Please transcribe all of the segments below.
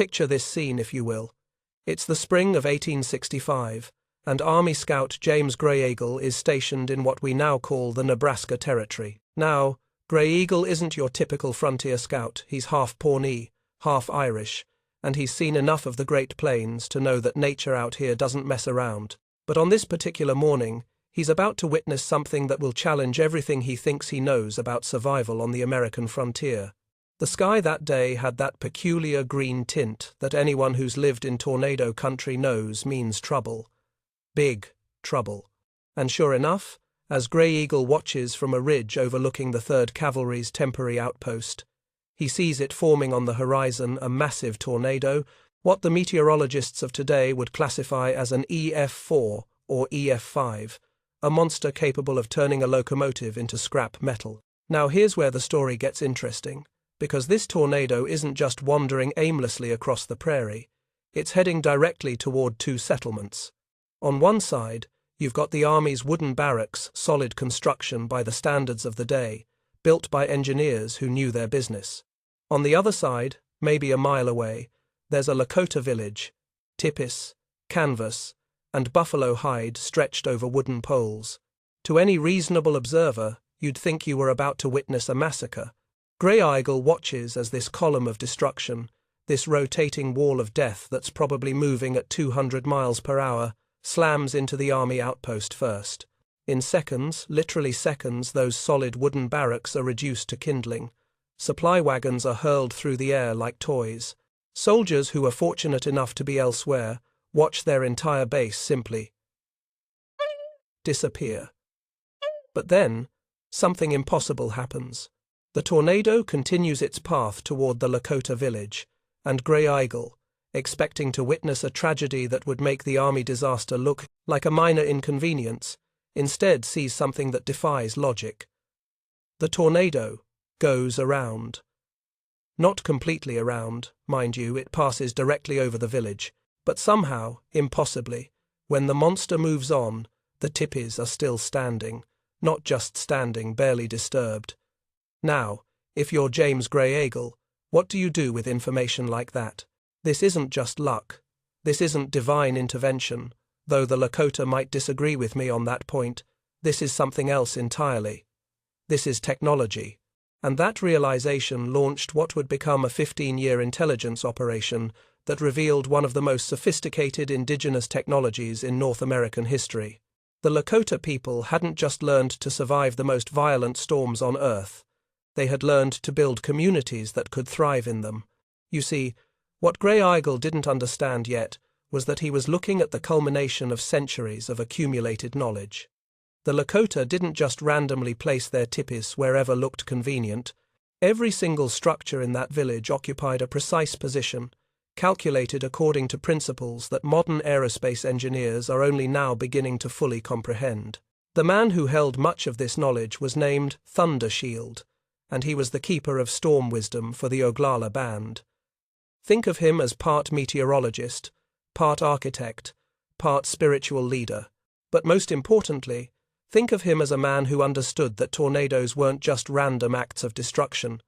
Picture this scene, if you will. It's the spring of 1865, and Army Scout James Gray Eagle is stationed in what we now call the Nebraska Territory. Now, Gray Eagle isn't your typical frontier scout. He's half Pawnee, half Irish, and he's seen enough of the Great Plains to know that nature out here doesn't mess around. But on this particular morning, he's about to witness something that will challenge everything he thinks he knows about survival on the American frontier. The sky that day had that peculiar green tint that anyone who's lived in tornado country knows means trouble. Big trouble. And sure enough, as Gray Eagle watches from a ridge overlooking the 3rd Cavalry's temporary outpost, he sees it forming on the horizon, a massive tornado, what the meteorologists of today would classify as an EF4 or EF5, a monster capable of turning a locomotive into scrap metal. Now here's where the story gets interesting, because this tornado isn't just wandering aimlessly across the prairie, it's heading directly toward 2 settlements. On one side, you've got the Army's wooden barracks, solid construction by the standards of the day, built by engineers who knew their business. On the other side, maybe a mile away, there's a Lakota village, tipis, canvas, and buffalo hide stretched over wooden poles. To any reasonable observer, you'd think you were about to witness a massacre. Gray Eagle watches as this column of destruction, this rotating wall of death that's probably moving at 200 miles per hour, slams into the Army outpost first. In seconds, literally seconds, those solid wooden barracks are reduced to kindling. Supply wagons are hurled through the air like toys. Soldiers who are fortunate enough to be elsewhere watch their entire base simply disappear. But then, something impossible happens. The tornado continues its path toward the Lakota village, and Gray Eagle, expecting to witness a tragedy that would make the Army disaster look like a minor inconvenience, instead sees something that defies logic. The tornado goes around. Not completely around, mind you, it passes directly over the village, but somehow, impossibly, when the monster moves on, the tipis are still standing, not just standing, barely disturbed. Now, if you're James Gray Eagle, what do you do with information like that? This isn't just luck. This isn't divine intervention, though the Lakota might disagree with me on that point. This is something else entirely. This is technology. And that realization launched what would become a 15-year intelligence operation that revealed one of the most sophisticated indigenous technologies in North American history. The Lakota people hadn't just learned to survive the most violent storms on Earth. They had learned to build communities that could thrive in them. You see, what Gray Eagle didn't understand yet was that he was looking at the culmination of centuries of accumulated knowledge. The Lakota didn't just randomly place their tipis wherever looked convenient. Every single structure in that village occupied a precise position, calculated according to principles that modern aerospace engineers are only now beginning to fully comprehend. The man who held much of this knowledge was named Thunder Shield, and he was the keeper of storm wisdom for the Oglala Band. Think of him as part meteorologist, part architect, part spiritual leader, but most importantly, think of him as a man who understood that tornadoes weren't just random acts of destruction.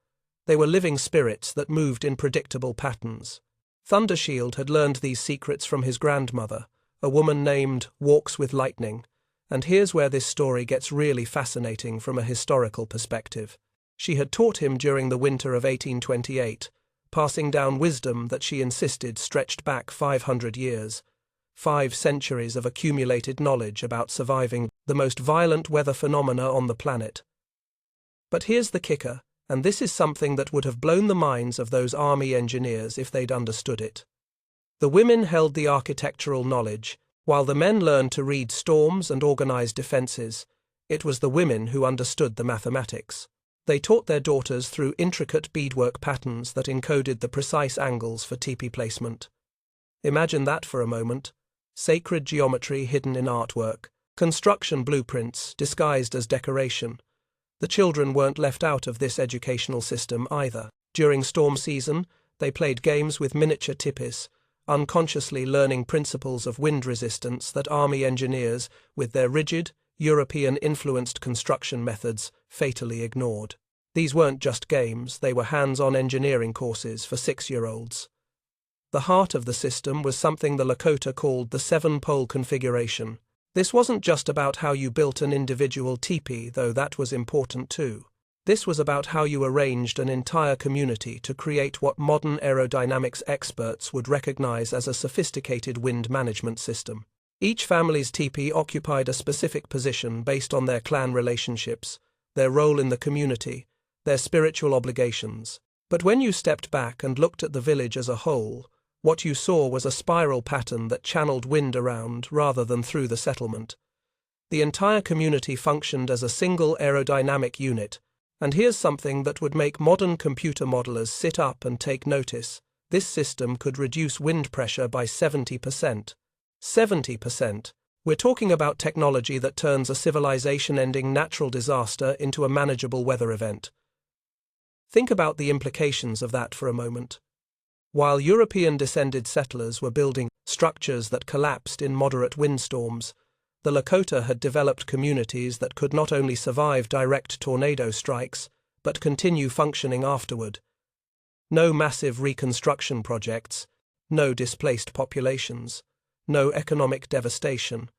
They were living spirits that moved in predictable patterns. Thunder Shield had learned these secrets from his grandmother, a woman named Walks with Lightning, and here's where this story gets really fascinating from a historical perspective. She had taught him during the winter of 1828, passing down wisdom that she insisted stretched back 500 years, 5 centuries of accumulated knowledge about surviving the most violent weather phenomena on the planet. But here's the kicker, and this is something that would have blown the minds of those Army engineers if they'd understood it. The women held the architectural knowledge, while the men learned to read storms and organize defenses. It was the women who understood the mathematics. They taught their daughters through intricate beadwork patterns that encoded the precise angles for teepee placement. Imagine that for a moment. Sacred geometry hidden in artwork, construction blueprints disguised as decoration. The children weren't left out of this educational system either. During storm season, they played games with miniature tipis, unconsciously learning principles of wind resistance that Army engineers, with their rigid, European-influenced construction methods, fatally ignored. These weren't just games, they were hands-on engineering courses for 6-year-olds. The heart of the system was something the Lakota called the seven-pole configuration. This wasn't just about how you built an individual teepee, though that was important too. This was about how you arranged an entire community to create what modern aerodynamics experts would recognize as a sophisticated wind management system. Each family's teepee occupied a specific position based on their clan relationships, their role in the community, their spiritual obligations. But when you stepped back and looked at the village as a whole, what you saw was a spiral pattern that channeled wind around rather than through the settlement. The entire community functioned as a single aerodynamic unit, and here's something that would make modern computer modelers sit up and take notice. This system could reduce wind pressure by 70%. 70%. We're talking about technology that turns a civilization-ending natural disaster into a manageable weather event. Think about the implications of that for a moment. While European-descended settlers were building structures that collapsed in moderate windstorms, the Lakota had developed communities that could not only survive direct tornado strikes, but continue functioning afterward. No massive reconstruction projects, no displaced populations, no economic devastation.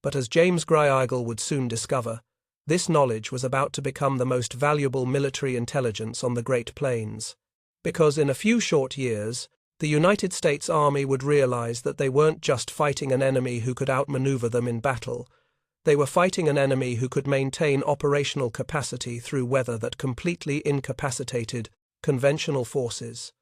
But as James Greigel would soon discover, this knowledge was about to become the most valuable military intelligence on the Great Plains. Because in a few short years, the United States Army would realize that they weren't just fighting an enemy who could outmaneuver them in battle. They were fighting an enemy who could maintain operational capacity through weather that completely incapacitated conventional forces.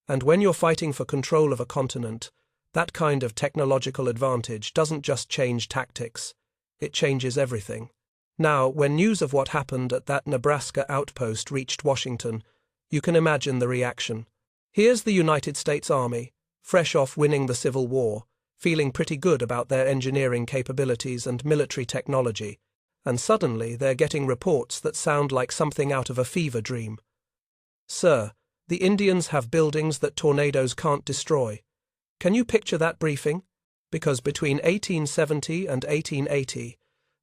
And when you're fighting for control of a continent, that kind of technological advantage doesn't just change tactics, it changes everything. Now, when news of what happened at that Nebraska outpost reached Washington, you can imagine the reaction. Here's the United States Army, fresh off winning the Civil War, feeling pretty good about their engineering capabilities and military technology, and suddenly they're getting reports that sound like something out of a fever dream. Sir, the Indians have buildings that tornadoes can't destroy. Can you picture that briefing? Because between 1870 and 1880,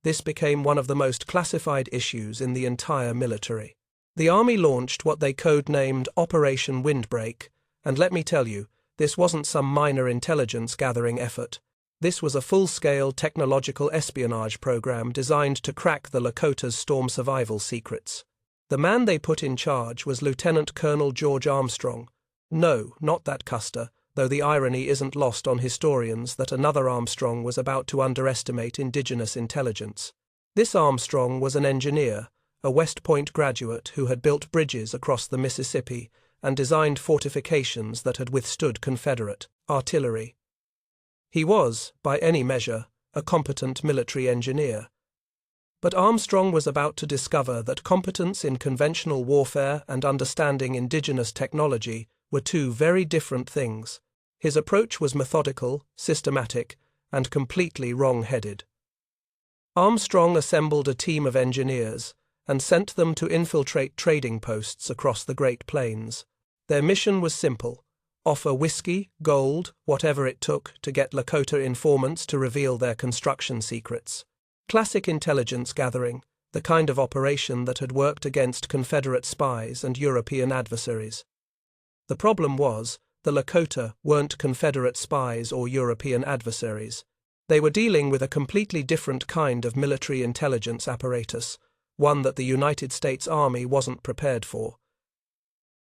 this became one of the most classified issues in the entire military. The Army launched what they codenamed Operation Windbreak, and let me tell you, this wasn't some minor intelligence-gathering effort. This was a full-scale technological espionage program designed to crack the Lakota's storm survival secrets. The man they put in charge was Lieutenant Colonel George Armstrong. No, not that Custer, though the irony isn't lost on historians that another Armstrong was about to underestimate indigenous intelligence. This Armstrong was an engineer, a West Point graduate who had built bridges across the Mississippi and designed fortifications that had withstood Confederate artillery. He was, by any measure, a competent military engineer. But Armstrong was about to discover that competence in conventional warfare and understanding indigenous technology were two very different things. His approach was methodical, systematic, and completely wrong-headed. Armstrong assembled a team of engineers and sent them to infiltrate trading posts across the Great Plains. Their mission was simple: offer whiskey, gold, whatever it took to get Lakota informants to reveal their construction secrets. Classic intelligence gathering, the kind of operation that had worked against Confederate spies and European adversaries. The problem was, the Lakota weren't Confederate spies or European adversaries. They were dealing with a completely different kind of military intelligence apparatus, one that the United States Army wasn't prepared for.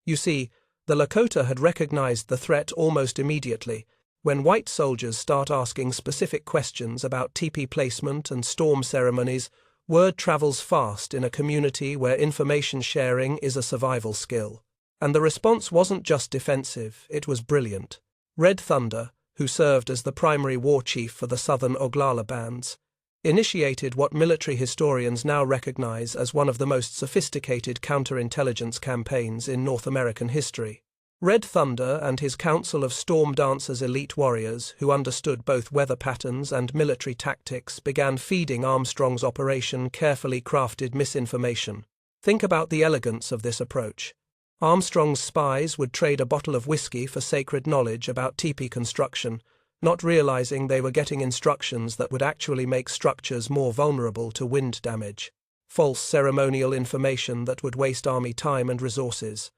You see, the Lakota had recognized the threat almost immediately. When white soldiers start asking specific questions about teepee placement and storm ceremonies, word travels fast in a community where information sharing is a survival skill. And the response wasn't just defensive, it was brilliant. Red Thunder, who served as the primary war chief for the Southern Oglala bands, initiated what military historians now recognize as one of the most sophisticated counterintelligence campaigns in North American history. Red Thunder and his council of Storm Dancer's elite warriors, who understood both weather patterns and military tactics, began feeding Armstrong's operation carefully crafted misinformation. Think about the elegance of this approach. Armstrong's spies would trade a bottle of whiskey for sacred knowledge about teepee construction, not realizing they were getting instructions that would actually make structures more vulnerable to wind damage. False ceremonial information that would waste Army time and resources.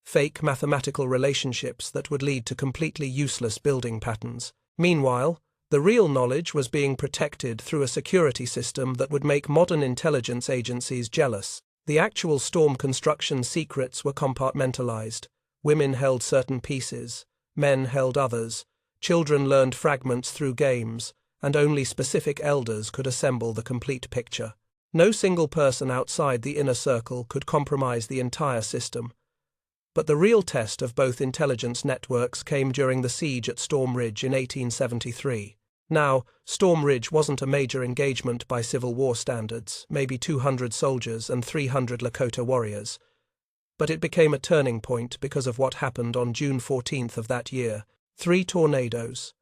fake mathematical relationships that would lead to completely useless building patterns. Meanwhile, the real knowledge was being protected through a security system that would make modern intelligence agencies jealous. The actual storm construction secrets were compartmentalized. Women held certain pieces, men held others, children learned fragments through games, and only specific elders could assemble the complete picture. No single person outside the inner circle could compromise the entire system. But the real test of both intelligence networks came during the siege at Storm Ridge in 1873. Now, Storm Ridge wasn't a major engagement by Civil War standards, maybe 200 soldiers and 300 Lakota warriors. But it became a turning point because of what happened on June 14th of that year. 3 tornadoes.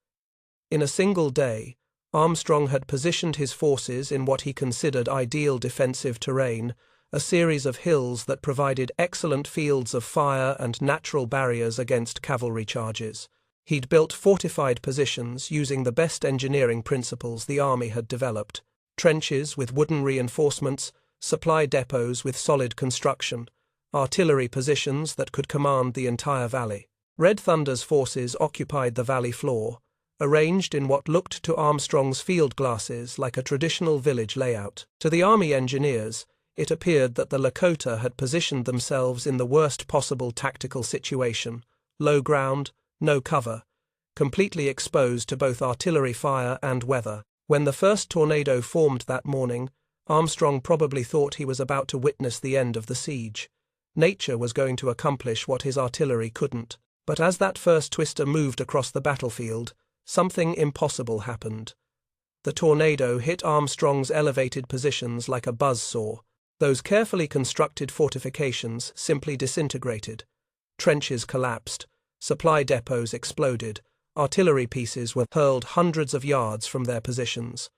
In a single day, Armstrong had positioned his forces in what he considered ideal defensive terrain, a series of hills that provided excellent fields of fire and natural barriers against cavalry charges. He'd built fortified positions using the best engineering principles the army had developed: trenches with wooden reinforcements, supply depots with solid construction, artillery positions that could command the entire valley. Red Thunder's forces occupied the valley floor, arranged in what looked to Armstrong's field glasses like a traditional village layout. To the army engineers, it appeared that the Lakota had positioned themselves in the worst possible tactical situation: low ground, no cover, completely exposed to both artillery fire and weather. When the first tornado formed that morning, Armstrong probably thought he was about to witness the end of the siege. Nature was going to accomplish what his artillery couldn't. But as that first twister moved across the battlefield, something impossible happened. The tornado hit Armstrong's elevated positions like a buzzsaw. Those carefully constructed fortifications simply disintegrated. Trenches collapsed, supply depots exploded, artillery pieces were hurled hundreds of yards from their positions.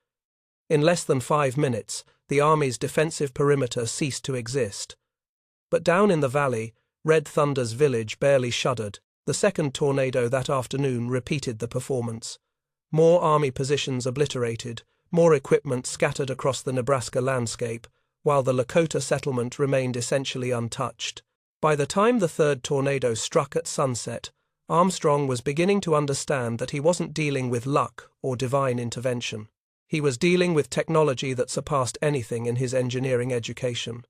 In less than 5 minutes, the army's defensive perimeter ceased to exist. But down in the valley, Red Thunder's village barely shuddered. The second tornado that afternoon repeated the performance. More army positions obliterated, more equipment scattered across the Nebraska landscape, while the Lakota settlement remained essentially untouched. By the time the third tornado struck at sunset, Armstrong was beginning to understand that he wasn't dealing with luck or divine intervention. He was dealing with technology that surpassed anything in his engineering education.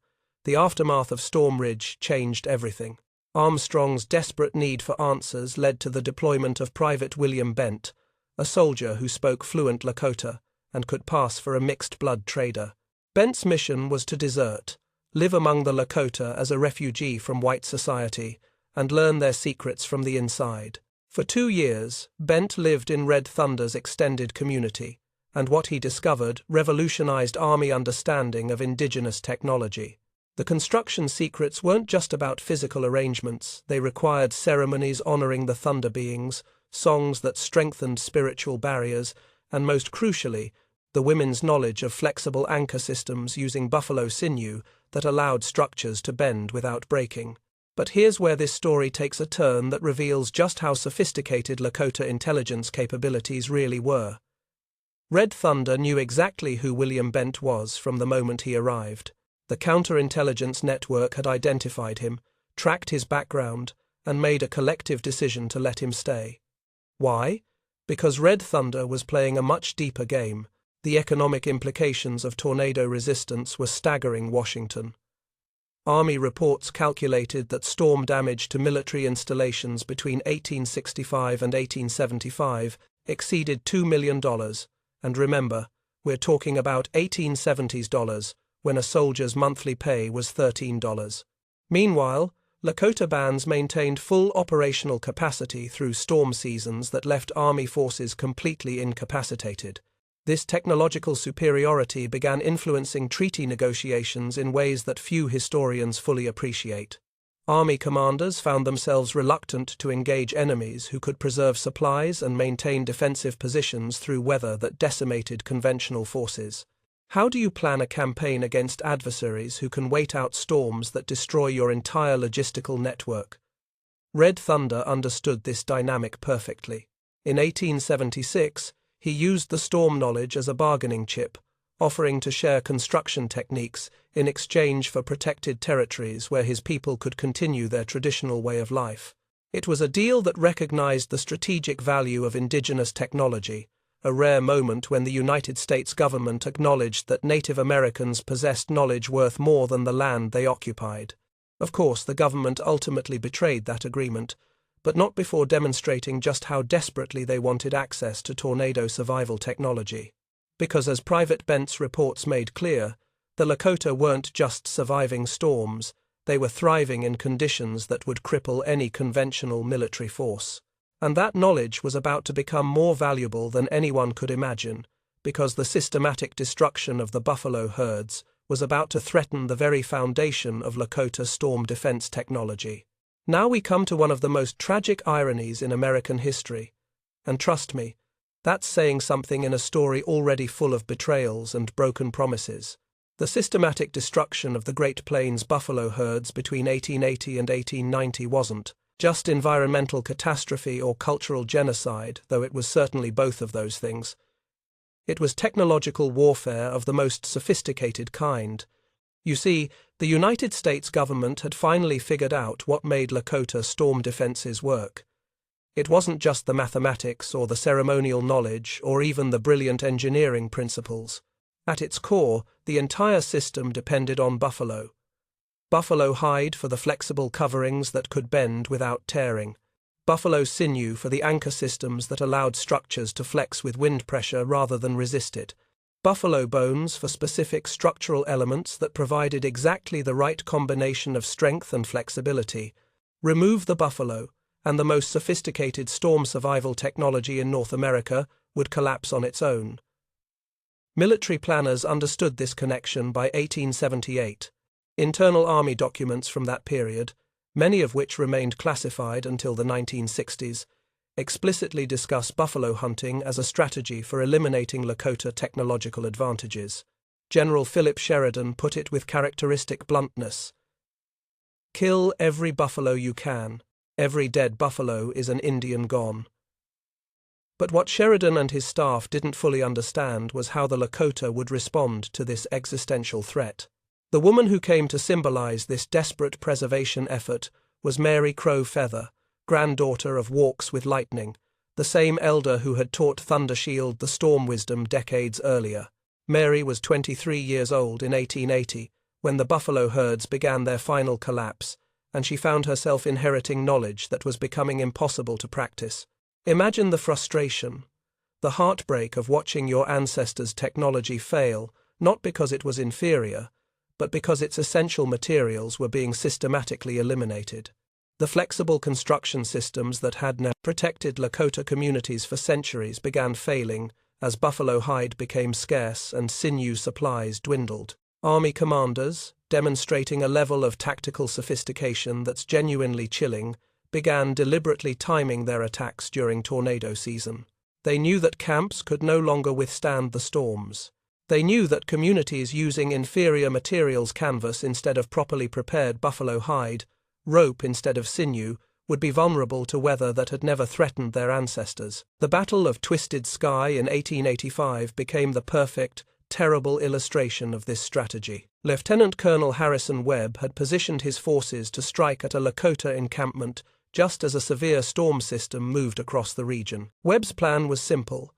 The aftermath of Storm Ridge changed everything. Armstrong's desperate need for answers led to the deployment of Private William Bent, a soldier who spoke fluent Lakota and could pass for a mixed-blood trader. Bent's mission was to desert, live among the Lakota as a refugee from white society, and learn their secrets from the inside. For 2 years, Bent lived in Red Thunder's extended community, and what he discovered revolutionized Army understanding of indigenous technology. The construction secrets weren't just about physical arrangements, they required ceremonies honoring the thunder beings, songs that strengthened spiritual barriers, and most crucially, the women's knowledge of flexible anchor systems using buffalo sinew that allowed structures to bend without breaking. But here's where this story takes a turn that reveals just how sophisticated Lakota intelligence capabilities really were. Red Thunder knew exactly who William Bent was from the moment he arrived. The counterintelligence network had identified him, tracked his background, and made a collective decision to let him stay. Why? Because Red Thunder was playing a much deeper game. The economic implications of tornado resistance were staggering Washington. Army reports calculated that storm damage to military installations between 1865 and 1875 exceeded $2 million. And remember, we're talking about 1870s dollars, when a soldier's monthly pay was $13. Meanwhile, Lakota bands maintained full operational capacity through storm seasons that left Army forces completely incapacitated. This technological superiority began influencing treaty negotiations in ways that few historians fully appreciate. Army commanders found themselves reluctant to engage enemies who could preserve supplies and maintain defensive positions through weather that decimated conventional forces. How do you plan a campaign against adversaries who can wait out storms that destroy your entire logistical network? Red Thunder understood this dynamic perfectly. In 1876, he used the storm knowledge as a bargaining chip, offering to share construction techniques in exchange for protected territories where his people could continue their traditional way of life. It was a deal that recognized the strategic value of indigenous technology, a rare moment when the United States government acknowledged that Native Americans possessed knowledge worth more than the land they occupied. Of course, the government ultimately betrayed that agreement, but not before demonstrating just how desperately they wanted access to tornado survival technology. Because as Private Bent's reports made clear, the Lakota weren't just surviving storms, they were thriving in conditions that would cripple any conventional military force. And that knowledge was about to become more valuable than anyone could imagine, because the systematic destruction of the buffalo herds was about to threaten the very foundation of Lakota storm defense technology. Now we come to one of the most tragic ironies in American history. And trust me, that's saying something in a story already full of betrayals and broken promises. The systematic destruction of the Great Plains buffalo herds between 1880 and 1890 wasn't just environmental catastrophe or cultural genocide, though it was certainly both of those things. It was technological warfare of the most sophisticated kind. You see, the United States government had finally figured out what made Lakota storm defenses work. It wasn't just the mathematics or the ceremonial knowledge or even the brilliant engineering principles. At its core, the entire system depended on buffalo. Buffalo hide for the flexible coverings that could bend without tearing. Buffalo sinew for the anchor systems that allowed structures to flex with wind pressure rather than resist it. Buffalo bones for specific structural elements that provided exactly the right combination of strength and flexibility. Remove the buffalo, and the most sophisticated storm survival technology in North America would collapse on its own. Military planners understood this connection by 1878. Internal Army documents from that period, many of which remained classified until the 1960s, explicitly discuss buffalo hunting as a strategy for eliminating Lakota technological advantages. General Philip Sheridan put it with characteristic bluntness. "Kill every buffalo you can. Every dead buffalo is an Indian gone." But what Sheridan and his staff didn't fully understand was how the Lakota would respond to this existential threat. The woman who came to symbolize this desperate preservation effort was Mary Crow Feather, granddaughter of Walks with Lightning, the same elder who had taught Thundershield the storm wisdom decades earlier. Mary was 23 years old in 1880 when the buffalo herds began their final collapse, and she found herself inheriting knowledge that was becoming impossible to practice. Imagine the frustration, the heartbreak of watching your ancestors' technology fail, not because it was inferior, but because its essential materials were being systematically eliminated. The flexible construction systems that had now protected Lakota communities for centuries began failing as buffalo hide became scarce and sinew supplies dwindled. Army commanders, demonstrating a level of tactical sophistication that's genuinely chilling, began deliberately timing their attacks during tornado season. They knew that camps could no longer withstand the storms. They knew that communities using inferior materials canvas instead of properly prepared buffalo hide, rope instead of sinew, would be vulnerable to weather that had never threatened their ancestors. The Battle of Twisted Sky in 1885 became the perfect, terrible illustration of this strategy. Lieutenant Colonel Harrison Webb had positioned his forces to strike at a Lakota encampment just as a severe storm system moved across the region. Webb's plan was simple.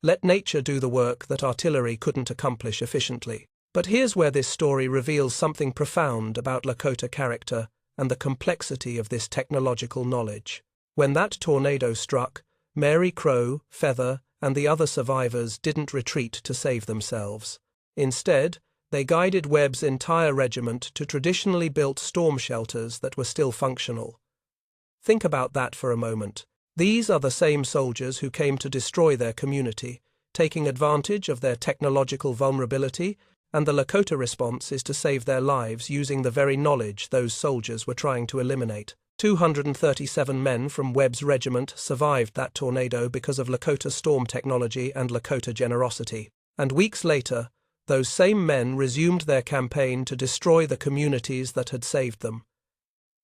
Let nature do the work that artillery couldn't accomplish efficiently. But here's where this story reveals something profound about Lakota character and the complexity of this technological knowledge. When that tornado struck, Mary Crow, Feather, and the other survivors didn't retreat to save themselves. Instead, they guided Webb's entire regiment to traditionally built storm shelters that were still functional. Think about that for a moment. These are the same soldiers who came to destroy their community, taking advantage of their technological vulnerability, and the Lakota response is to save their lives using the very knowledge those soldiers were trying to eliminate. 237 men from Webb's regiment survived that tornado because of Lakota storm technology and Lakota generosity. And weeks later, those same men resumed their campaign to destroy the communities that had saved them.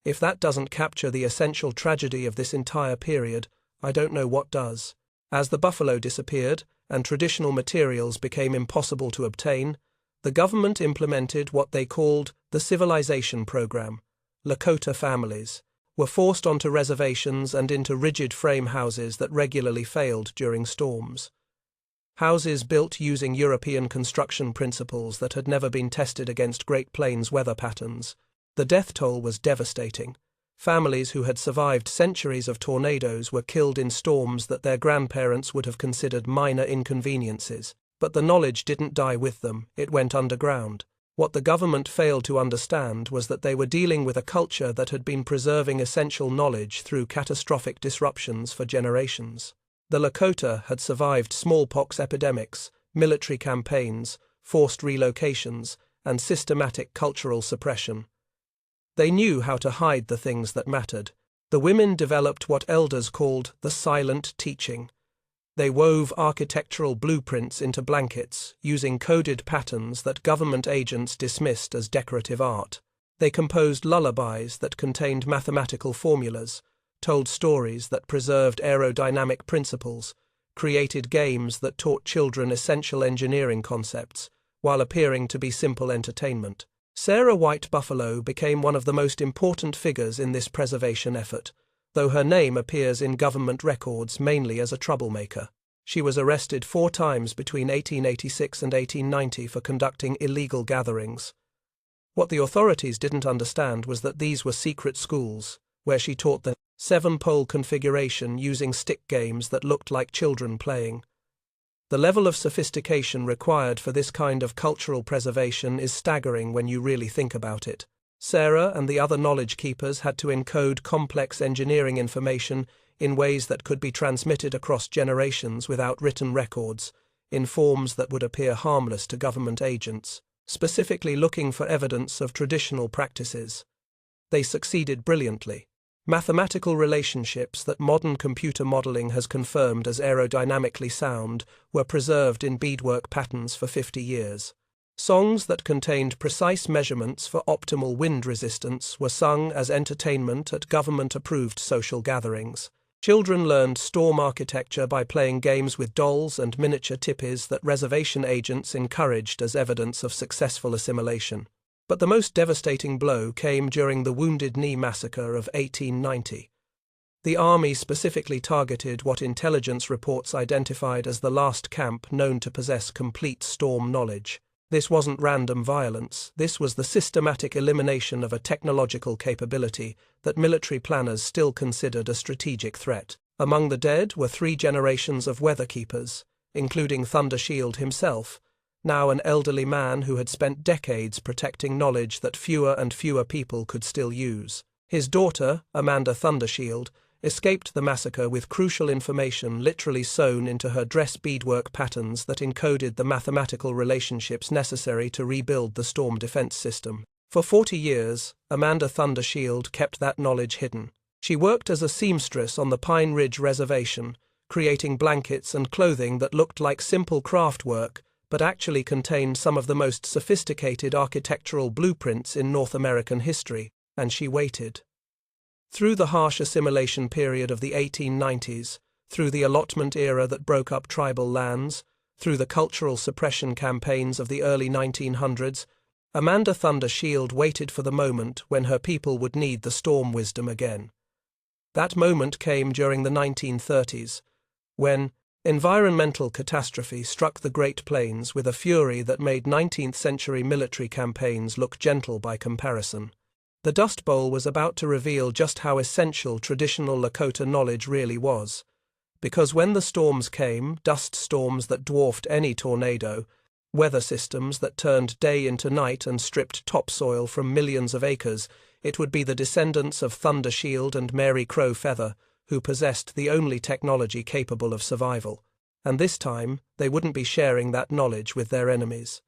If that doesn't capture the essential tragedy of this entire period, I don't know what does. As the buffalo disappeared, and traditional materials became impossible to obtain, the government implemented what they called the Civilization Program. Lakota families were forced onto reservations and into rigid frame houses that regularly failed during storms. Houses built using European construction principles that had never been tested against Great Plains weather patterns. The death toll was devastating. Families who had survived centuries of tornadoes were killed in storms that their grandparents would have considered minor inconveniences. But the knowledge didn't die with them, it went underground. What the government failed to understand was that they were dealing with a culture that had been preserving essential knowledge through catastrophic disruptions for generations. The Lakota had survived smallpox epidemics, military campaigns, forced relocations, and systematic cultural suppression. They knew how to hide the things that mattered. The women developed what elders called the silent teaching. They wove architectural blueprints into blankets, using coded patterns that government agents dismissed as decorative art. They composed lullabies that contained mathematical formulas, told stories that preserved aerodynamic principles, created games that taught children essential engineering concepts, while appearing to be simple entertainment. Sarah White Buffalo became one of the most important figures in this preservation effort, though her name appears in government records mainly as a troublemaker. She was arrested 4 times between 1886 and 1890 for conducting illegal gatherings. What the authorities didn't understand was that these were secret schools, where she taught the 7-pole configuration using stick games that looked like children playing. The level of sophistication required for this kind of cultural preservation is staggering when you really think about it. Sarah and the other knowledge keepers had to encode complex engineering information in ways that could be transmitted across generations without written records, in forms that would appear harmless to government agents, specifically looking for evidence of traditional practices. They succeeded brilliantly. Mathematical relationships that modern computer modeling has confirmed as aerodynamically sound were preserved in beadwork patterns for 50 years. Songs that contained precise measurements for optimal wind resistance were sung as entertainment at government-approved social gatherings. Children learned storm architecture by playing games with dolls and miniature tippies that reservation agents encouraged as evidence of successful assimilation. But the most devastating blow came during the Wounded Knee Massacre of 1890. The army specifically targeted what intelligence reports identified as the last camp known to possess complete storm knowledge. This wasn't random violence, this was the systematic elimination of a technological capability that military planners still considered a strategic threat. Among the dead were 3 generations of weatherkeepers, including Thunder Shield himself, now an elderly man who had spent decades protecting knowledge that fewer and fewer people could still use. His daughter, Amanda Thundershield, escaped the massacre with crucial information literally sewn into her dress beadwork patterns that encoded the mathematical relationships necessary to rebuild the storm defense system. For 40 years, Amanda Thundershield kept that knowledge hidden. She worked as a seamstress on the Pine Ridge Reservation, creating blankets and clothing that looked like simple craft work, but actually contained some of the most sophisticated architectural blueprints in North American history, and she waited. Through the harsh assimilation period of the 1890s, through the allotment era that broke up tribal lands, through the cultural suppression campaigns of the early 1900s, Amanda Thundershield waited for the moment when her people would need the storm wisdom again. That moment came during the 1930s, when environmental catastrophe struck the Great Plains with a fury that made 19th-century military campaigns look gentle by comparison. The Dust Bowl was about to reveal just how essential traditional Lakota knowledge really was. Because when the storms came, dust storms that dwarfed any tornado, weather systems that turned day into night and stripped topsoil from millions of acres, it would be the descendants of Thunder Shield and Mary Crow Feather who possessed the only technology capable of survival, and this time they wouldn't be sharing that knowledge with their enemies.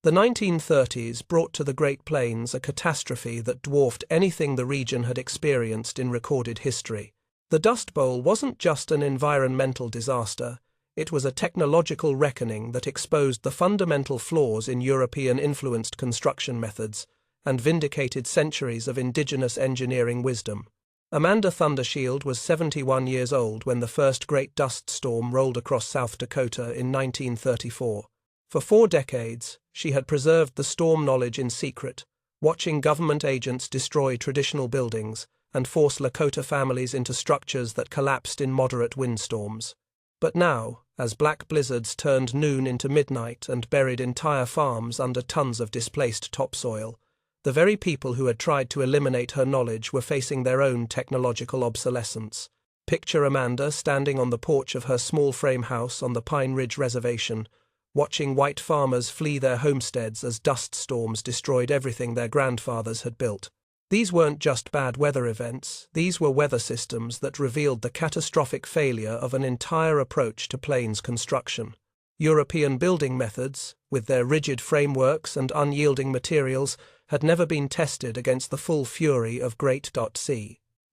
The 1930s brought to the Great Plains a catastrophe that dwarfed anything the region had experienced in recorded history. The Dust Bowl wasn't just an environmental disaster, it was a technological reckoning that exposed the fundamental flaws in European-influenced construction methods and vindicated centuries of indigenous engineering wisdom. Amanda Thundershield was 71 years old when the first great dust storm rolled across South Dakota in 1934. For 4 decades, she had preserved the storm knowledge in secret, watching government agents destroy traditional buildings and force Lakota families into structures that collapsed in moderate windstorms. But now, as black blizzards turned noon into midnight and buried entire farms under tons of displaced topsoil, the very people who had tried to eliminate her knowledge were facing their own technological obsolescence. Picture Amanda standing on the porch of her small frame house on the Pine Ridge Reservation, watching white farmers flee their homesteads as dust storms destroyed everything their grandfathers had built. These weren't just bad weather events, these were weather systems that revealed the catastrophic failure of an entire approach to plains construction. European building methods, with their rigid frameworks and unyielding materials, had never been tested against the full fury of Great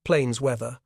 Plains weather.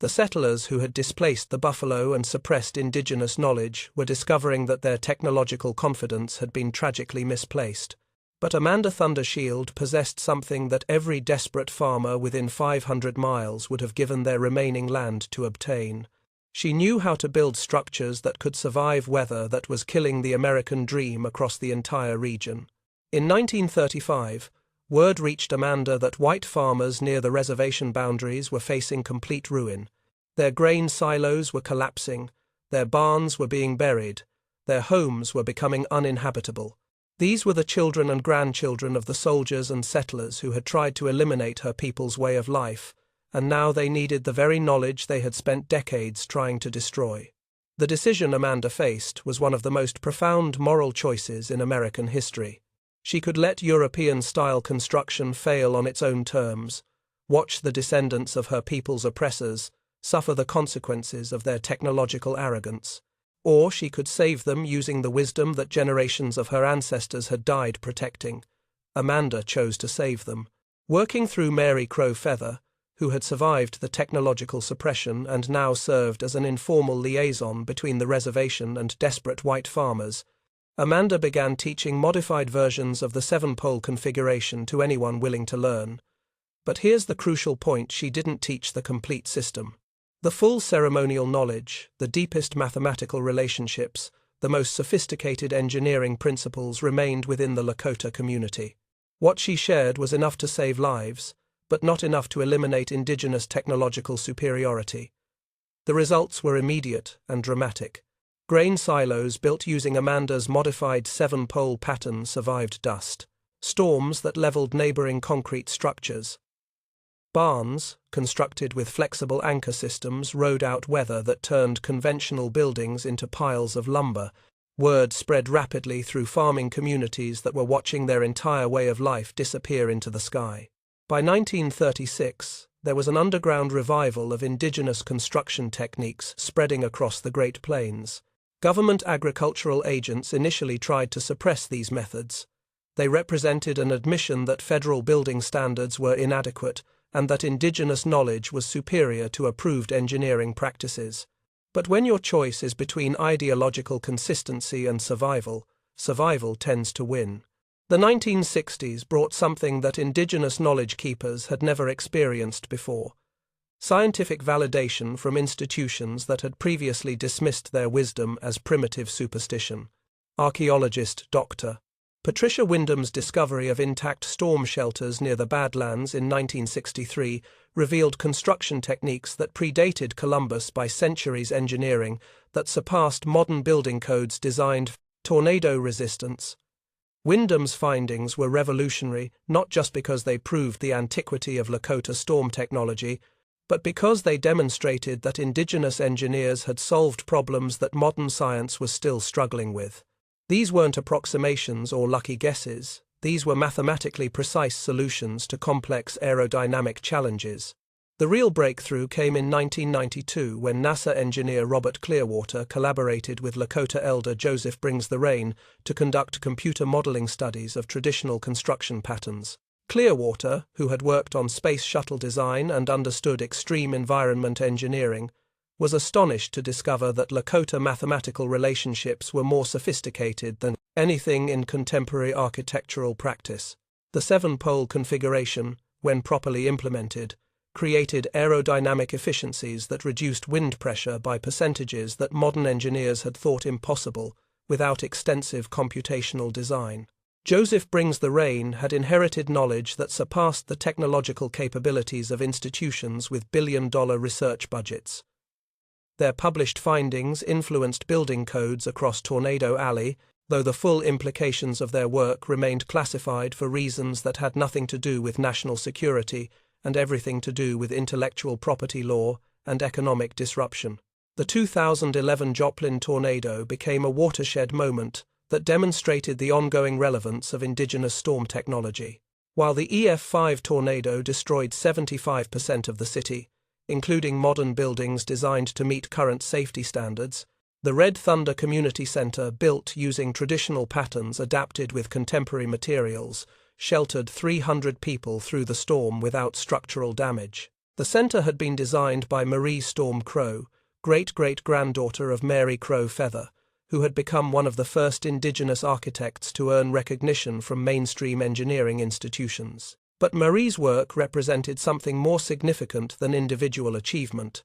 The settlers who had displaced the buffalo and suppressed indigenous knowledge were discovering that their technological confidence had been tragically misplaced. But Amanda Thundershield possessed something that every desperate farmer within 500 miles would have given their remaining land to obtain. She knew how to build structures that could survive weather that was killing the American dream across the entire region. In 1935, word reached Amanda that white farmers near the reservation boundaries were facing complete ruin. Their grain silos were collapsing, their barns were being buried, their homes were becoming uninhabitable. These were the children and grandchildren of the soldiers and settlers who had tried to eliminate her people's way of life, and now they needed the very knowledge they had spent decades trying to destroy. The decision Amanda faced was one of the most profound moral choices in American history. She could let European-style construction fail on its own terms, watch the descendants of her people's oppressors suffer the consequences of their technological arrogance, or she could save them using the wisdom that generations of her ancestors had died protecting. Amanda chose to save them. Working through Mary Crow Feather, who had survived the technological suppression and now served as an informal liaison between the reservation and desperate white farmers, Amanda began teaching modified versions of the 7-pole configuration to anyone willing to learn. But here's the crucial point: she didn't teach the complete system. The full ceremonial knowledge, the deepest mathematical relationships, the most sophisticated engineering principles remained within the Lakota community. What she shared was enough to save lives, but not enough to eliminate indigenous technological superiority. The results were immediate and dramatic. Grain silos built using Amanda's modified 7-pole pattern survived dust. Storms that leveled neighboring concrete structures. Barns, constructed with flexible anchor systems, rode out weather that turned conventional buildings into piles of lumber. Word spread rapidly through farming communities that were watching their entire way of life disappear into the sky. By 1936, there was an underground revival of indigenous construction techniques spreading across the Great Plains. Government agricultural agents initially tried to suppress these methods. They represented an admission that federal building standards were inadequate and that indigenous knowledge was superior to approved engineering practices. But when your choice is between ideological consistency and survival, survival tends to win. The 1960s brought something that indigenous knowledge keepers had never experienced before: scientific validation from institutions that had previously dismissed their wisdom as primitive superstition. Archaeologist Dr. Patricia Wyndham's discovery of intact storm shelters near the Badlands in 1963 revealed construction techniques that predated Columbus by centuries, engineering that surpassed modern building codes designed for tornado resistance. Wyndham's findings were revolutionary not just because they proved the antiquity of Lakota storm technology, but because they demonstrated that indigenous engineers had solved problems that modern science was still struggling with. These weren't approximations or lucky guesses, these were mathematically precise solutions to complex aerodynamic challenges. The real breakthrough came in 1992 when NASA engineer Robert Clearwater collaborated with Lakota elder Joseph Brings the Rain to conduct computer modeling studies of traditional construction patterns. Clearwater, who had worked on space shuttle design and understood extreme environment engineering, was astonished to discover that Lakota mathematical relationships were more sophisticated than anything in contemporary architectural practice. The 7-pole configuration, when properly implemented, created aerodynamic efficiencies that reduced wind pressure by percentages that modern engineers had thought impossible without extensive computational design. Joseph Brings the Rain had inherited knowledge that surpassed the technological capabilities of institutions with billion-dollar research budgets. Their published findings influenced building codes across Tornado Alley, though the full implications of their work remained classified for reasons that had nothing to do with national security and everything to do with intellectual property law and economic disruption. The 2011 Joplin tornado became a watershed moment that demonstrated the ongoing relevance of indigenous storm technology. While the EF5 tornado destroyed 75% of the city, including modern buildings designed to meet current safety standards, the Red Thunder Community Center, built using traditional patterns adapted with contemporary materials, sheltered 300 people through the storm without structural damage. The center had been designed by Marie Storm Crow, great-great-granddaughter of Mary Crow Feather, who had become one of the first indigenous architects to earn recognition from mainstream engineering institutions. But Marie's work represented something more significant than individual achievement.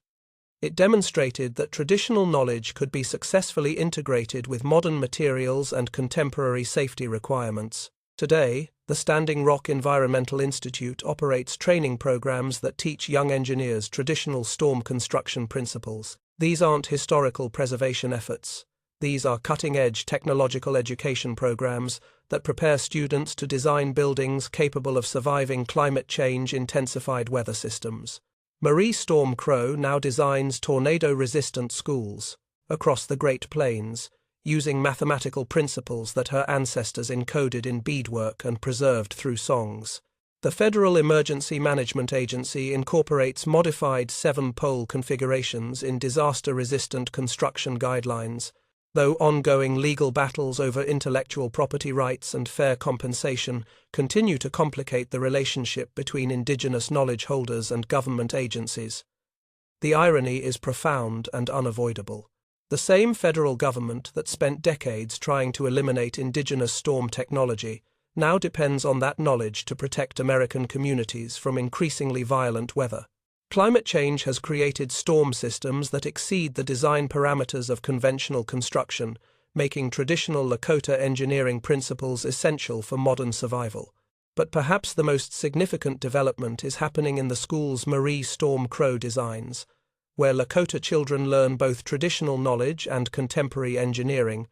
It demonstrated that traditional knowledge could be successfully integrated with modern materials and contemporary safety requirements. Today, the Standing Rock Environmental Institute operates training programs that teach young engineers traditional storm construction principles. These aren't historical preservation efforts. These are cutting-edge technological education programs that prepare students to design buildings capable of surviving climate change-intensified weather systems. Marie Storm Crow now designs tornado-resistant schools across the Great Plains, using mathematical principles that her ancestors encoded in beadwork and preserved through songs. The Federal Emergency Management Agency incorporates modified 7-pole configurations in disaster-resistant construction guidelines, though ongoing legal battles over intellectual property rights and fair compensation continue to complicate the relationship between indigenous knowledge holders and government agencies. The irony is profound and unavoidable. The same federal government that spent decades trying to eliminate indigenous storm technology now depends on that knowledge to protect American communities from increasingly violent weather. Climate change has created storm systems that exceed the design parameters of conventional construction, making traditional Lakota engineering principles essential for modern survival. But perhaps the most significant development is happening in the school's Marie Storm Crow designs, where Lakota children learn both traditional knowledge and contemporary engineering,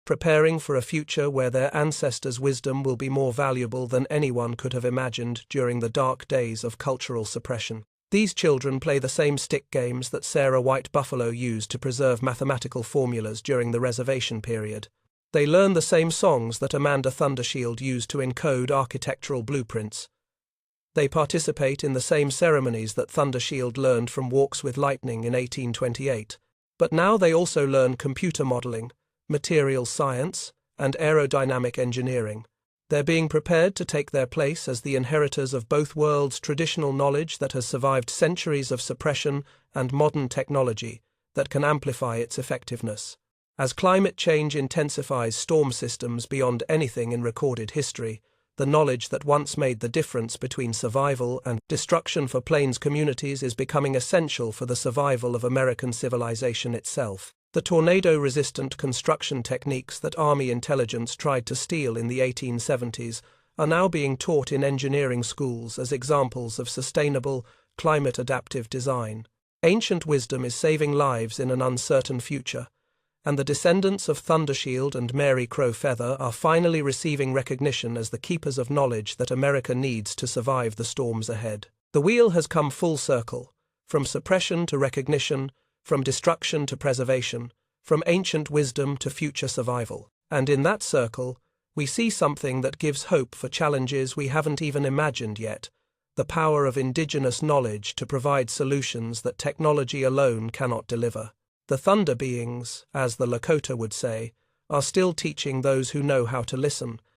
preparing for a future where their ancestors' wisdom will be more valuable than anyone could have imagined during the dark days of cultural suppression. These children play the same stick games that Sarah White Buffalo used to preserve mathematical formulas during the reservation period. They learn the same songs that Amanda Thundershield used to encode architectural blueprints. They participate in the same ceremonies that Thundershield learned from Walks with Lightning in 1828. But now they also learn computer modeling, materials science, and aerodynamic engineering. They're being prepared to take their place as the inheritors of both worlds' traditional knowledge that has survived centuries of suppression and modern technology that can amplify its effectiveness. As climate change intensifies storm systems beyond anything in recorded history, the knowledge that once made the difference between survival and destruction for plains communities is becoming essential for the survival of American civilization itself. The tornado-resistant construction techniques that Army intelligence tried to steal in the 1870s are now being taught in engineering schools as examples of sustainable, climate-adaptive design. Ancient wisdom is saving lives in an uncertain future, and the descendants of Thundershield and Mary Crow Feather are finally receiving recognition as the keepers of knowledge that America needs to survive the storms ahead. The wheel has come full circle, from suppression to recognition, from destruction to preservation, from ancient wisdom to future survival. And in that circle, we see something that gives hope for challenges we haven't even imagined yet: the power of indigenous knowledge to provide solutions that technology alone cannot deliver. The Thunder Beings, as the Lakota would say, are still teaching those who know how to listen,